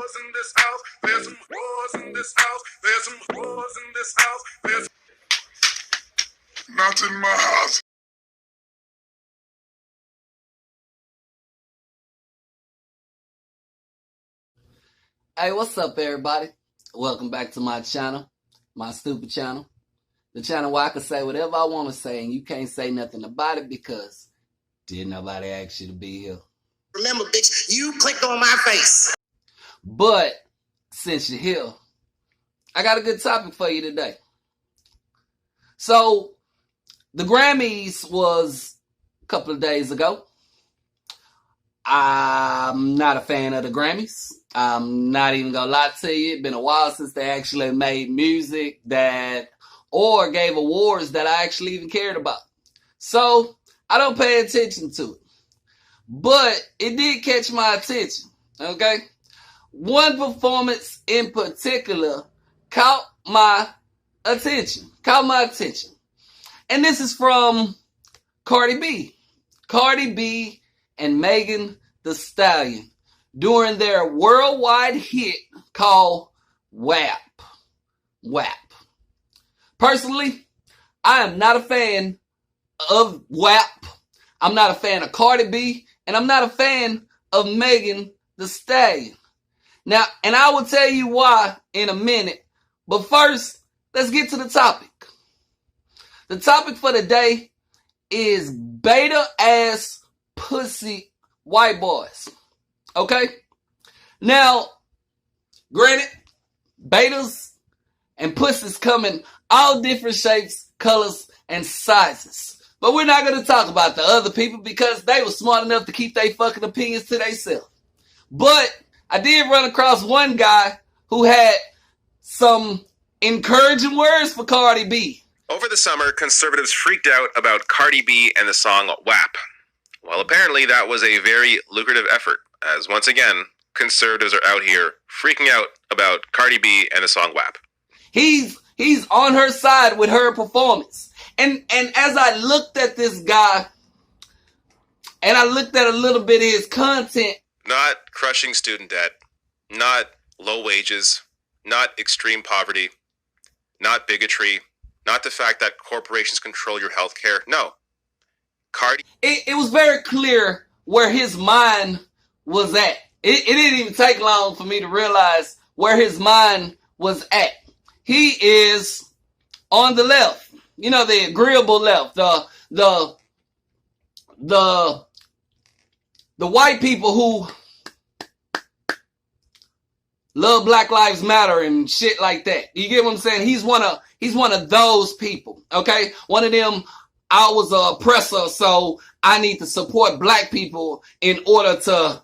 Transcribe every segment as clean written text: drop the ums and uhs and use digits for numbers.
whores in this house. There's some whores in this house. There's some whores in this house. There's not in my house. Hey, what's up, everybody? Welcome back to my channel, my stupid channel. The channel where I can say whatever I want to say and you can't say nothing about it because didn't nobody ask you to be here. Remember, bitch, you clicked on my face. But since you're here, I got a good topic for you today. So, the Grammys was a couple of days ago. I'm not a fan of the Grammys. I'm not even gonna lie to you. It's been a while since they actually made music that or gave awards that I actually even cared about. So I don't pay attention to it. But it did catch my attention. Okay? One performance in particular caught my attention. And this is from Cardi B. Cardi B and Megan Thee Stallion during their worldwide hit called WAP. WAP. Personally, I am not a fan of WAP. I'm not a fan of Cardi B, and I'm not a fan of Megan Thee Stallion. Now, and I will tell you why in a minute, but first, let's get to the topic. The topic for today is beta-ass pussy white boys. Okay? Now, granted, betas and pussies come in all different shapes, colors, and sizes. But we're not going to talk about the other people because they were smart enough to keep their fucking opinions to themselves. But I did run across one guy who had some encouraging words for Cardi B. Over the summer, conservatives freaked out about Cardi B and the song WAP. Well, apparently that was a very lucrative effort, as once again, conservatives are out here freaking out about Cardi B and the song WAP. He's on her side with her performance. And as I looked at this guy, and I looked at a little bit of his content. Not crushing student debt, not low wages, not extreme poverty, not bigotry, not the fact that corporations control your health care. No. Cardi. It was very clear where his mind was at. It didn't even take long for me to realize where his mind was at. He is on the left. You know, the agreeable left. The white people who love Black Lives Matter and shit like that. You get what I'm saying? He's one of those people. Okay? One of them, I was an oppressor, so I need to support black people in order to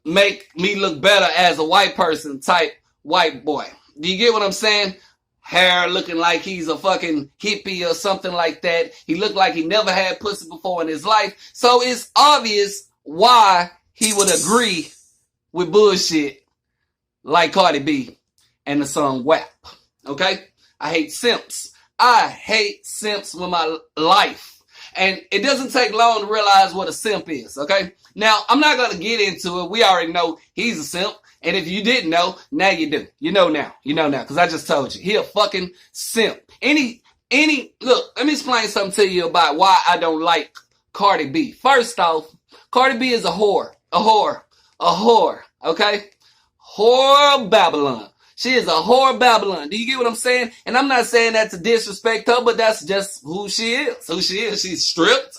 make me look better as a white person type white boy. Do you get what I'm saying? Hair looking like he's a fucking hippie or something like that. He looked like he never had pussy before in his life. So it's obvious why he would agree with bullshit like Cardi B and the song WAP. Okay? I hate simps. I hate simps with my life. And it doesn't take long to realize what a simp is, okay? Now, I'm not going to get into it. We already know he's a simp. And if you didn't know, now you do. You know now, because I just told you. He a fucking simp. Look, let me explain something to you about why I don't like Cardi B. First off, Cardi B is a whore, okay? Whore Babylon. She is a whore Babylon. Do you get what I'm saying? And I'm not saying that to disrespect her, but that's just who she is. She's stripped.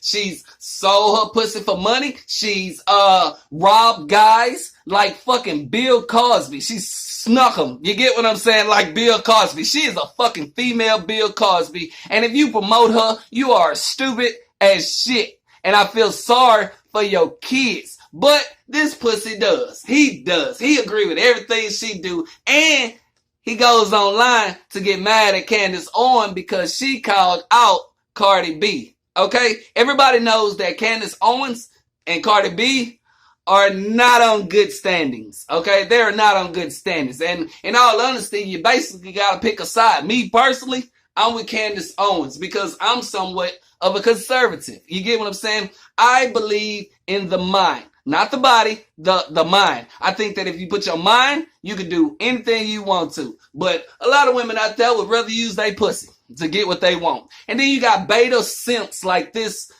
She's sold her pussy for money. She's robbed guys like fucking Bill Cosby. She snuck them. You get what I'm saying? Like Bill Cosby. She is a fucking female Bill Cosby. And if you promote her, you are stupid as shit. And I feel sorry for your kids. But this pussy does. He does. He agree with everything she do. And he goes online to get mad at Candace Owens because she called out Cardi B. Okay? Everybody knows that Candace Owens and Cardi B are not on good standings. Okay? They're not on good standings. And in all honesty, you basically got to pick a side. Me personally, I'm with Candace Owens because I'm somewhat of a conservative. You get what I'm saying? I believe in the mind. Not the body, the mind. I think that if you put your mind, you can do anything you want to. But a lot of women out there would rather use their pussy to get what they want. And then you got beta simps like this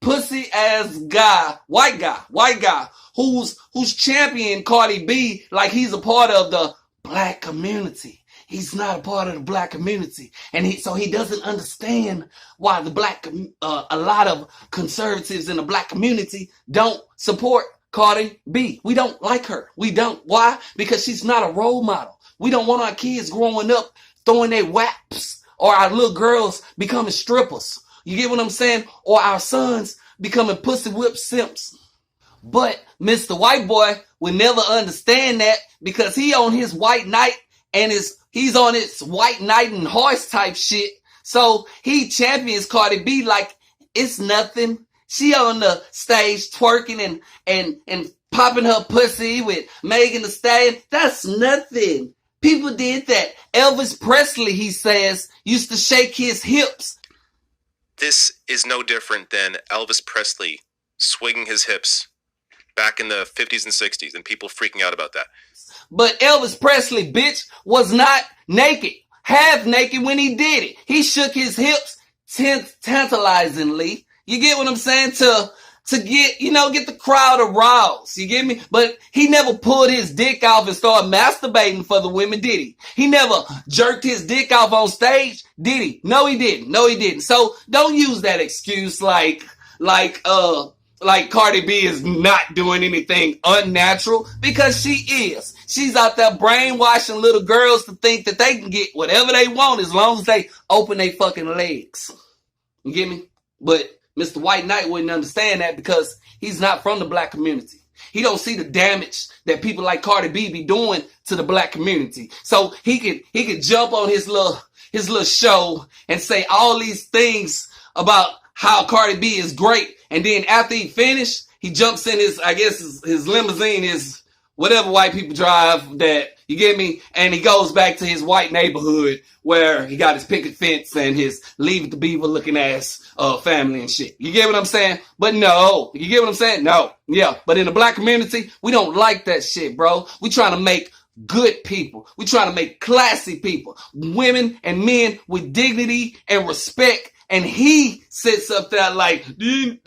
pussy ass guy, white guy, who's championing Cardi B like he's a part of the black community. He's not a part of the black community, and so he doesn't understand why a lot of conservatives in the black community don't support Cardi B. We don't like her. We don't. Why? Because she's not a role model. We don't want our kids growing up throwing their waps, or our little girls becoming strippers. You get what I'm saying? Or our sons becoming pussy whip simps. But Mr. White Boy will never understand that because he on his white knight and he's on his white knight and horse type shit. So he champions Cardi B like it's nothing. She on the stage twerking and popping her pussy with Megan Thee Stallion. That's nothing. People did that. Elvis Presley, he says, used to shake his hips. This is no different than Elvis Presley swinging his hips back in the 50s and 60s and people freaking out about that. But Elvis Presley, bitch, was not naked, half naked when he did it. He shook his hips tantalizingly. You get what I'm saying? To get the crowd aroused. You get me? But he never pulled his dick off and started masturbating for the women, did he? He never jerked his dick off on stage, did he? No, he didn't. So don't use that excuse like Cardi B is not doing anything unnatural, because she is. She's out there brainwashing little girls to think that they can get whatever they want as long as they open their fucking legs. You get me? But Mr. White Knight wouldn't understand that because he's not from the black community. He don't see the damage that people like Cardi B be doing to the black community. So he could jump on his little show and say all these things about how Cardi B is great, and then after he finished, he jumps in his limousine, his whatever white people drive, that, you get me? And he goes back to his white neighborhood where he got his picket fence and his Leave It to Beaver looking ass family and shit. You get what I'm saying? But no. You get what I'm saying? No. Yeah. But in the black community, we don't like that shit, bro. We trying to make good people. We trying to make classy people. Women and men with dignity and respect. And he sits up there like, man,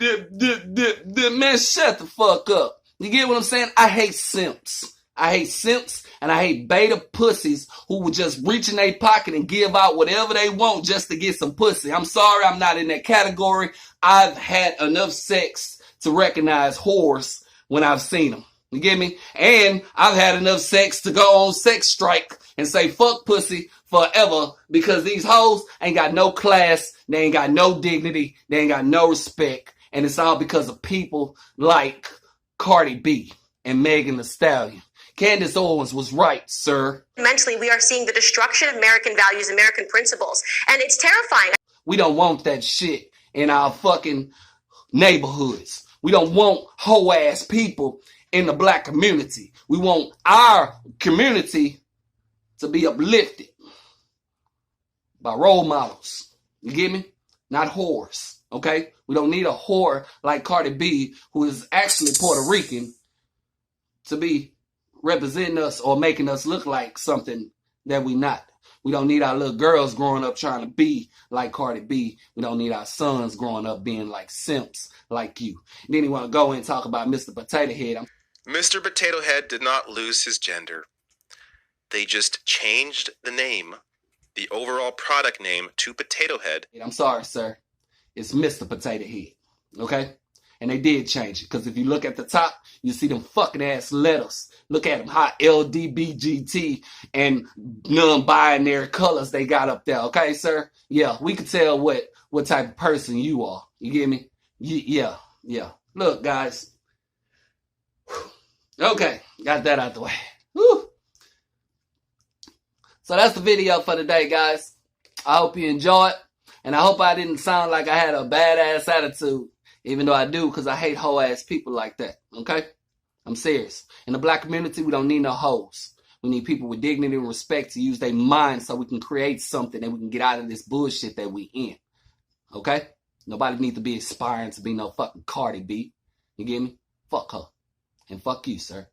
shut the fuck up. You get what I'm saying? I hate simps. And I hate beta pussies who would just reach in their pocket and give out whatever they want just to get some pussy. I'm sorry, I'm not in that category. I've had enough sex to recognize whores when I've seen them. You get me? And I've had enough sex to go on sex strike and say fuck pussy forever, because these hoes ain't got no class, they ain't got no dignity, they ain't got no respect. And it's all because of people like Cardi B and Megan Thee Stallion. Candace Owens was right, sir. Mentally, we are seeing the destruction of American values, American principles, and it's terrifying. We don't want that shit in our fucking neighborhoods. We don't want hoe-ass people in the black community. We want our community to be uplifted by role models. You get me? Not whores, okay? We don't need a whore like Cardi B, who is actually Puerto Rican, to be representing us or making us look like something that we not. We don't need our little girls growing up trying to be like Cardi B. We don't need our sons growing up being like simps like you. And then you want to go and talk about Mr. Potato Head. Mr. Potato Head did not lose his gender. They just changed the name, the overall product name, to Potato Head. I'm sorry, sir. It's Mr. Potato Head, okay? And they did change it, because if you look at the top, you see them fucking ass letters. Look at them hot LDBGT and non-binary colors they got up there, okay, sir? Yeah, we can tell what type of person you are. You get me? Yeah. Look, guys. Okay, got that out the way. Whew. So that's the video for today, guys. I hope you enjoy it. And I hope I didn't sound like I had a badass attitude. Even though I do, because I hate hoe-ass people like that, okay? I'm serious. In the black community, we don't need no hoes. We need people with dignity and respect to use their minds so we can create something and we can get out of this bullshit that we in, okay? Nobody needs to be aspiring to be no fucking Cardi B. You get me? Fuck her. And fuck you, sir.